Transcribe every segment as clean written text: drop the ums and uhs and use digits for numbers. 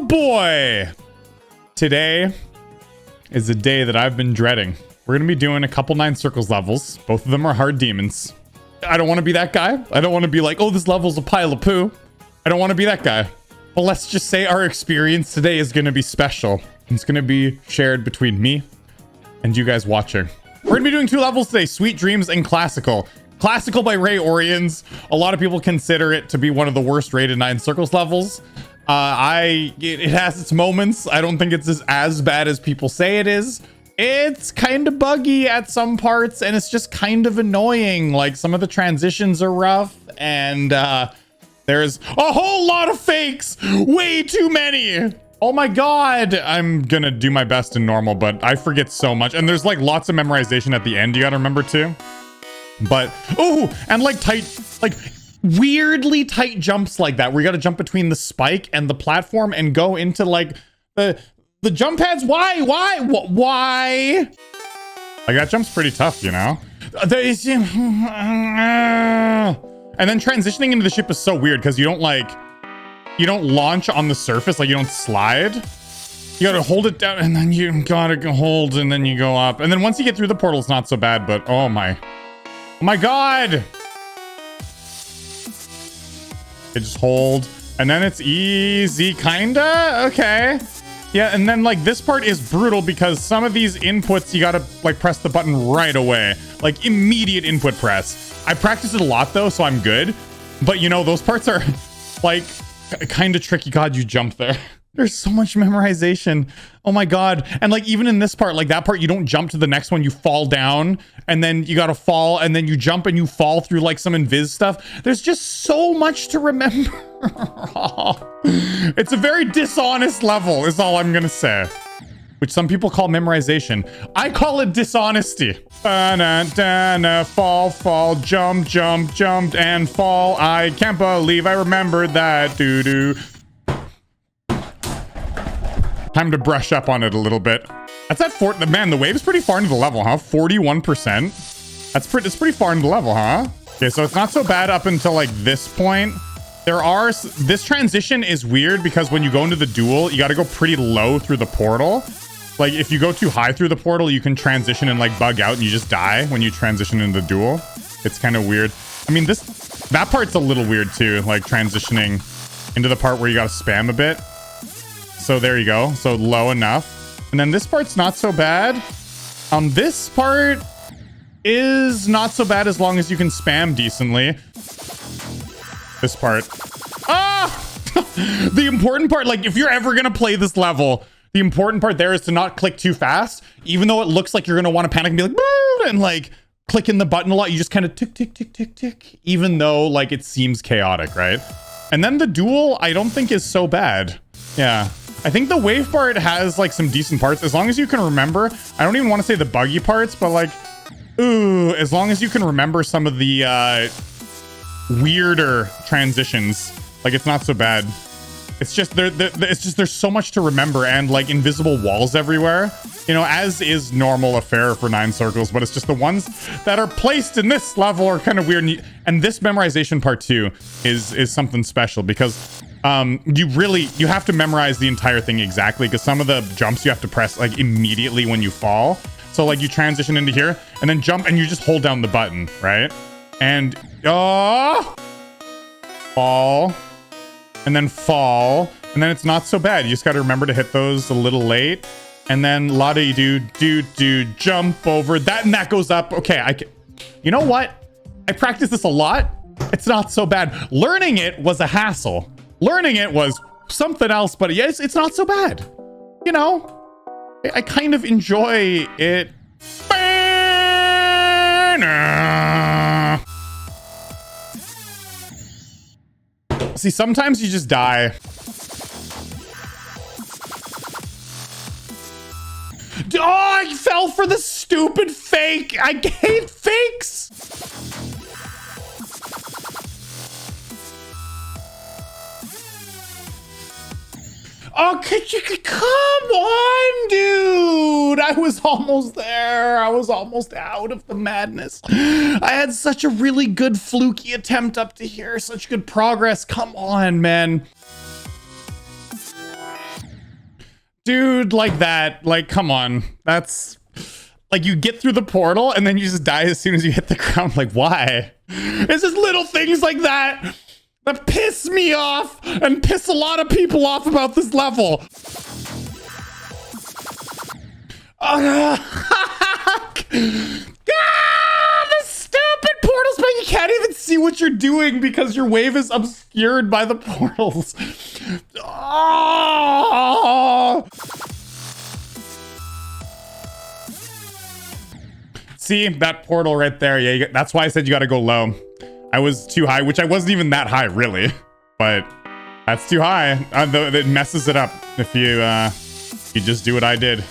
boy. Today is a day that I've been dreading. We're going to be doing a couple 9 circles levels. Both of them are hard demons. I don't want to be that guy. I don't want to be like, oh, this level's a pile of poo. I don't want to be that guy. But let's just say our experience today is going to be special. It's going to be shared between me and you guys watching. We're going to be doing 2 levels today, Sweet Dreams and Classical. Classical by RayOriens. A lot of people consider it to be one of the worst rated 9 circles levels. It has its moments. I don't think it's as bad as people say it is. It's kind of buggy at some parts, and it's just kind of annoying. Like, some of the transitions are rough, and there's a whole lot of fakes. Way too many. Oh my god. I'm gonna do my best in normal, but I forget so much. And there's like lots of memorization at the end you gotta remember too. But, oh, and like weirdly tight jumps like that, where you gotta jump between the spike and the platform and go into like the jump pads. Why? Like, that jump's pretty tough, you know? And then transitioning into the ship is so weird because you don't launch on the surface, like you don't slide. You gotta hold it down and then you gotta hold and then you go up. And then once you get through the portal, it's not so bad, but oh my god. You just hold and then it's easy, kinda. Okay. Yeah, and then like this part is brutal because some of these inputs you gotta like press the button right away, like immediate input press. I practiced it a lot though, so I'm good. But you know, those parts are like kind of tricky. God, you jumped there. There's so much memorization. Oh my god. And like even in this part, like that part, you don't jump to the next one, you fall down and then you gotta fall and then you jump and you fall through like some invis stuff. There's just so much to remember. It's a very dishonest level is all I'm gonna say, which some people call memorization. I call it dishonesty. Fall, jump, and fall. I can't believe I remembered that. Time to brush up on it a little bit. That's at man, the wave's pretty far into the level, huh? 41%. It's pretty far into the level, huh? Okay, so it's not so bad up until like this point. This transition is weird because when you go into the duel, you got to go pretty low through the portal. Like if you go too high through the portal, you can transition and like bug out and you just die when you transition into the duel. It's kind of weird. I mean, that part's a little weird too, like transitioning into the part where you got to spam a bit. So there you go. So low enough. And then this part's not so bad. This part is not so bad as long as you can spam decently. This part. Ah! The important part, like if you're ever going to play this level, the important part there is to not click too fast. Even though it looks like you're going to want to panic and be like, boo! And like clicking the button a lot, you just kind of tick, tick, tick, tick, tick. Even though like it seems chaotic, right? And then the duel, I don't think is so bad. Yeah. I think the wave part has like some decent parts as long as you can remember. I don't even want to say the buggy parts, but like, ooh, as long as you can remember some of the weirder transitions, like it's not so bad. It's just there's so much to remember and like invisible walls everywhere, you know, as is normal affair for 9 circles, but it's just the ones that are placed in this level are kind of weird. And this memorization part too is something special because you have to memorize the entire thing exactly because some of the jumps you have to press like immediately when you fall. So like you transition into here and then jump and you just hold down the button, right? And fall and then fall and then it's not so bad. You just got to remember to hit those a little late and then do jump over that and that goes up. Okay, you know what? I practiced this a lot. It's not so bad. Learning it was a hassle. Learning it was something else, but yes, it's not so bad. You know, I kind of enjoy it. See, sometimes you just die. Oh, I fell for the stupid fake. I hate fakes. Oh, come on, dude. I was almost there. I was almost out of the madness. I had such a really good fluky attempt up to here. Such good progress. Come on, man. Dude, like that. Like, come on. That's like you get through the portal and then you just die as soon as you hit the ground. Like, why? It's just little things like that that piss me off and piss a lot of people off about this level. Oh, the stupid portals, but you can't even see what you're doing because your wave is obscured by the portals. Oh. See that portal right there? Yeah, that's why I said you got to go low. I was too high, which I wasn't even that high, really. But that's too high. It messes it up if you just do what I did.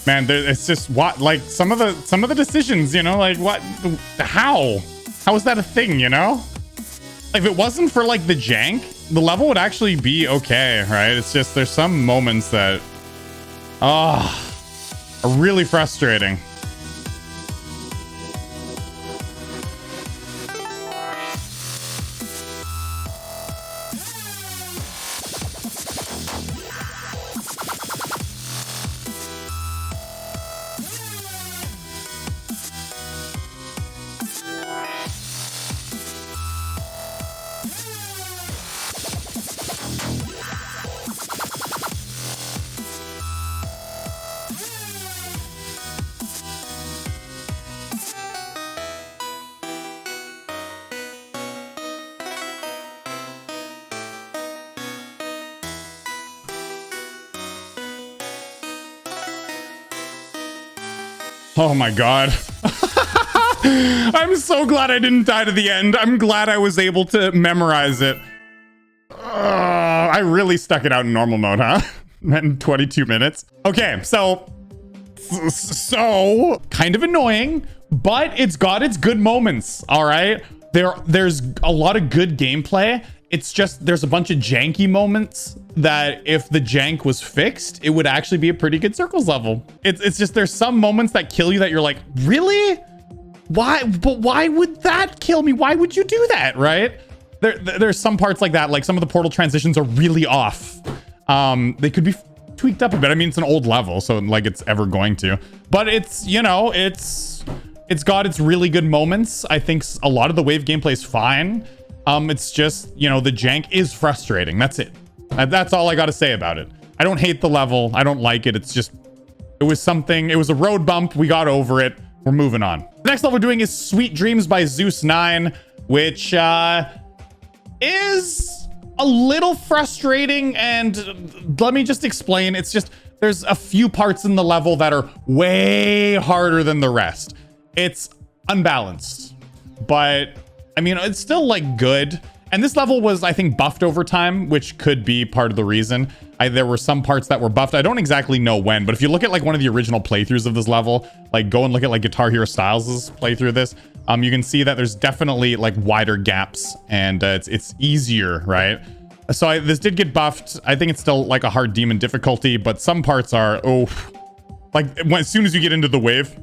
Man, it's just what, like some of the decisions, you know, like what, how is that a thing, you know? If it wasn't for like the jank, the level would actually be okay, right? It's just there's some moments that, are really frustrating. Oh my god. I'm so glad I didn't die to the end. I'm glad I was able to memorize it. I really stuck it out in normal mode, huh? In 22 minutes. Okay, so kind of annoying, but it's got its good moments, all right? There's a lot of good gameplay. It's just there's a bunch of janky moments that if the jank was fixed, it would actually be a pretty good circles level. It's just there's some moments that kill you that you're like, really? Why? But why would that kill me? Why would you do that, right? There's some parts like that, like some of the portal transitions are really off. They could be tweaked up a bit. I mean, it's an old level, so like it's ever going to. But it's, you know, it's got its really good moments. I think a lot of the wave gameplay is fine. It's just, you know, the jank is frustrating. That's it. That's all I got to say about it. I don't hate the level. I don't like it. It's just, it was something. It was a road bump. We got over it. We're moving on. The next level we're doing is Sweet Dreams by Zeus9, which is a little frustrating. And let me just explain. It's just, there's a few parts in the level that are way harder than the rest. It's unbalanced, but I mean, it's still like good. And this level was, I think, buffed over time, which could be part of the reason. There were some parts that were buffed. I don't exactly know when, but if you look at like one of the original playthroughs of this level, like go and look at like Guitar Hero Styles' playthrough of this, you can see that there's definitely like wider gaps and it's easier, right? So this did get buffed. I think it's still like a hard demon difficulty, but some parts are, like as soon as you get into the wave,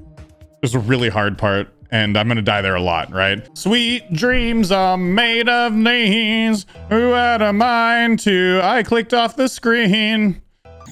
there's a really hard part. And I'm gonna die there a lot, right? Sweet dreams are made of these. Who had a mind to? I clicked off the screen.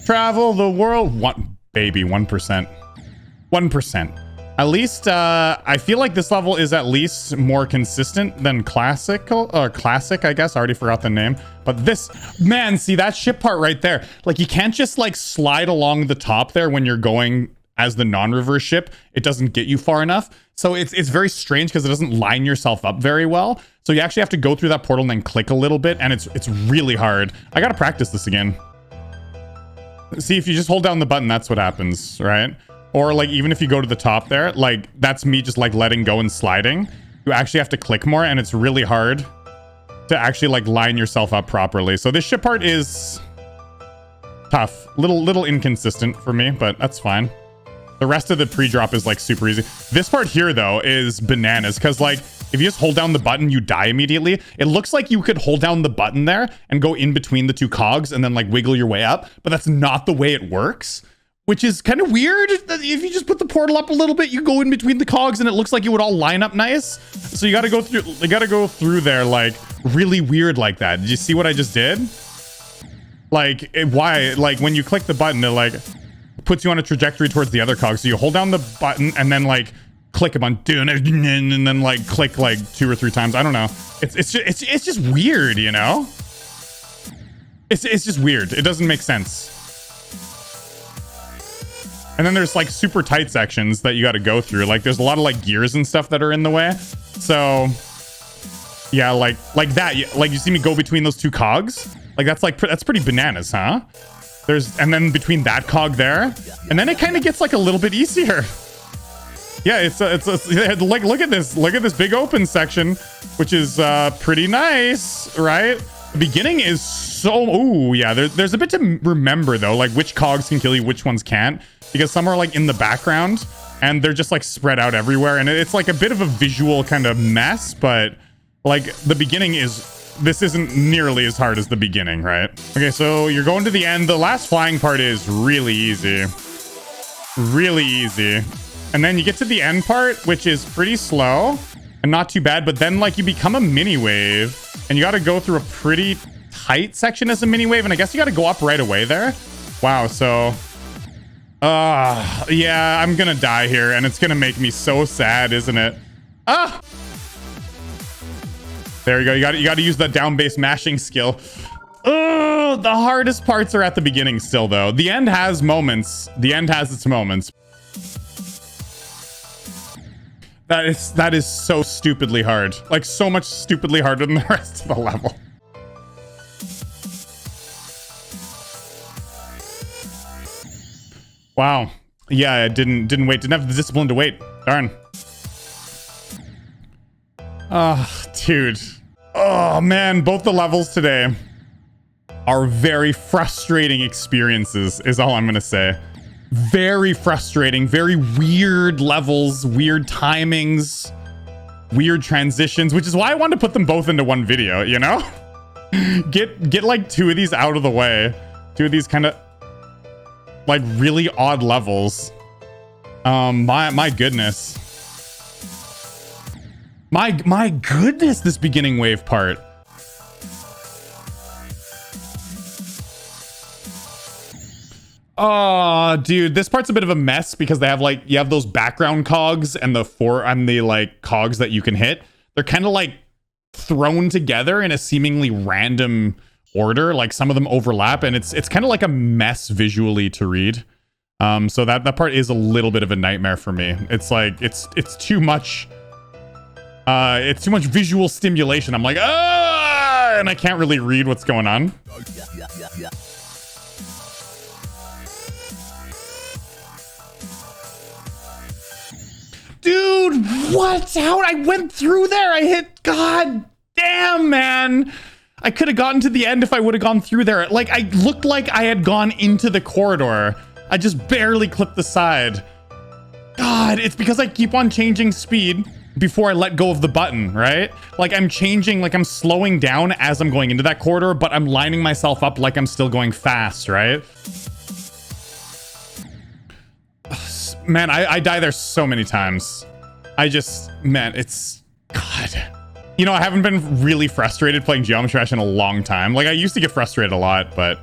Travel the world. 1%. 1%. At least, I feel like this level is at least more consistent than classic, I guess. I already forgot the name. But this, man, see that ship part right there. Like you can't just like slide along the top there when you're going as the non-reverse ship. It doesn't get you far enough. So it's very strange because it doesn't line yourself up very well. So you actually have to go through that portal and then click a little bit, and it's really hard. I gotta practice this again. See, if you just hold down the button, that's what happens, right? Or like even if you go to the top there, like that's me just like letting go and sliding. You actually have to click more, and it's really hard to actually like line yourself up properly. So this ship part is tough, little inconsistent for me, but that's fine. The rest of the pre-drop is like super easy. This part here though is bananas because like if you just hold down the button, you die immediately. It looks like you could hold down the button there and go in between the two cogs and then like wiggle your way up, but that's not the way it works, which is kind of weird. If you just put the portal up a little bit, you go in between the cogs and it looks like it would all line up nice. So you got to go through there like really weird like that. Did you see what I just did? Like, why? Like, when you click the button, it like puts you on a trajectory towards the other cog. So you hold down the button and then like click a button and then like click like 2 or 3 times. I don't know. It's just weird, you know? It's just weird. It doesn't make sense. And then there's like super tight sections that you got to go through. Like there's a lot of like gears and stuff that are in the way. So yeah, like that. Like you see me go between those 2 cogs. Like that's pretty bananas, huh? And then between that cog there, and then it kind of gets like a little bit easier. Yeah, it's like look at this big open section, which is pretty nice, right? The beginning is so, ooh, yeah, there's a bit to remember though, like which cogs can kill you, which ones can't, because some are like in the background and they're just like spread out everywhere, and it's like a bit of a visual kind of mess, but like the beginning this isn't nearly as hard as the beginning, right? Okay, so you're going to the end. The last flying part is really easy. Really easy. And then you get to the end part, which is pretty slow and not too bad, but then like you become a mini wave and you got to go through a pretty tight section as a mini wave, and I guess you got to go up right away there. Wow, so yeah, I'm gonna die here and it's gonna make me so sad, isn't it? There you go. You got to use that down bass mashing skill. Oh, the hardest parts are at the beginning still though. The end has moments. The end has its moments. That is so stupidly hard. Like so much stupidly harder than the rest of the level. Wow. Yeah, I didn't wait. Didn't have the discipline to wait. Darn. Oh, dude. Oh, man. Both the levels today are very frustrating experiences, is all I'm going to say. Very frustrating. Very weird levels, weird timings, weird transitions, which is why I wanted to put them both into one video, you know? Get like 2 of these out of the way. 2 of these kind of like really odd levels. My goodness. My goodness, this beginning wave part. Oh, dude, this part's a bit of a mess because they have like, you have those background cogs and the like cogs that you can hit. They're kind of like thrown together in a seemingly random order. Like some of them overlap, and it's kind of like a mess visually to read. So that part is a little bit of a nightmare for me. It's like it's too much. It's too much visual stimulation. I'm like, and I can't really read what's going on. Dude, what? How I went through there? I hit, god damn, man. I could have gotten to the end if I would have gone through there. Like, I looked like I had gone into the corridor. I just barely clipped the side. God, it's because I keep on changing speed before I let go of the button, right? Like I'm changing, like I'm slowing down as I'm going into that corridor, but I'm lining myself up like I'm still going fast, right? Man, I die there so many times. Man, it's, God. You know, I haven't been really frustrated playing Geometry Dash in a long time. Like I used to get frustrated a lot, but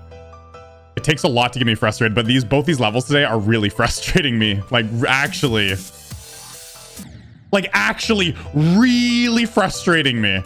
it takes a lot to get me frustrated. But both these levels today are really frustrating me. Like actually really frustrating me.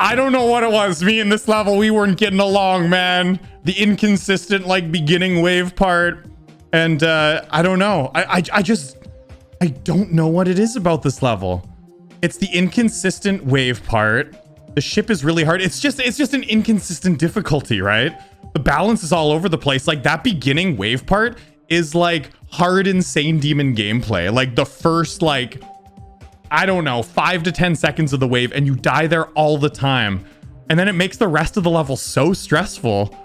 I don't know what it was. Me and this level, we weren't getting along, man. The inconsistent, like, beginning wave part. And I don't know. I don't know what it is about this level. It's the inconsistent wave part. The ship is really hard. It's just an inconsistent difficulty, right? The balance is all over the place. Like, that beginning wave part is like hard, insane demon gameplay. Like the first, like, I don't know, 5 to 10 seconds of the wave, and you die there all the time. And then it makes the rest of the level so stressful.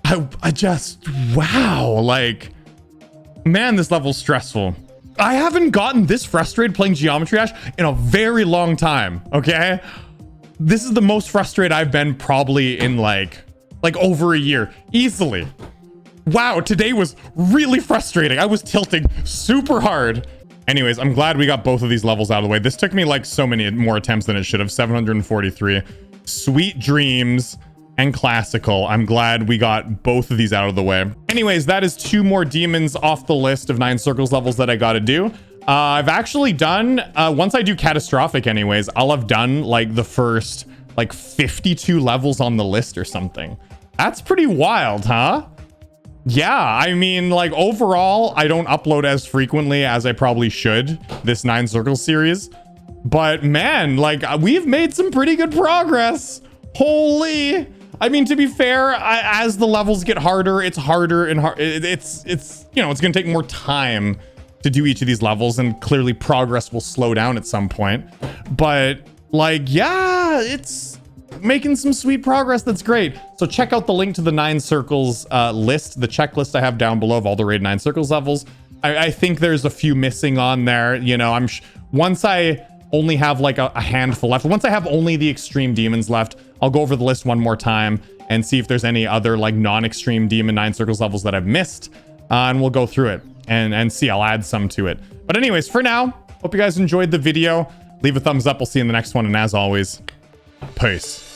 I just, wow, like, man, this level's stressful. I haven't gotten this frustrated playing Geometry Dash in a very long time, okay? This is the most frustrated I've been probably in like over a year, easily. Wow, today was really frustrating. I was tilting super hard. Anyways, I'm glad we got both of these levels out of the way. This took me like so many more attempts than it should have. 743. Sweet Dreams and Classical. I'm glad we got both of these out of the way. Anyways, that is 2 more demons off the list of 9 circles levels that I got to do. I've actually done, once I do Catastrophic anyways, I'll have done like the first like 52 levels on the list or something. That's pretty wild, huh? Yeah, I mean, like, overall, I don't upload as frequently as I probably should, this 9 Circles series. But, man, like, we've made some pretty good progress. Holy. I mean, to be fair, as the levels get harder, it's harder and it's you know, it's going to take more time to do each of these levels, and clearly progress will slow down at some point. But, like, yeah, it's making some sweet progress. That's great. So check out the link to the 9 circles list, the checklist I have down below of all the raid 9 circles levels. I think there's a few missing on there. You know, once I only have like a handful left, once I have only the extreme demons left, I'll go over the list one more time and see if there's any other like non-extreme demon 9 circles levels that I've missed, and we'll go through it and see. I'll add some to it. But anyways, for now, hope you guys enjoyed the video. Leave a thumbs up. We'll see you in the next one. And as always, peace.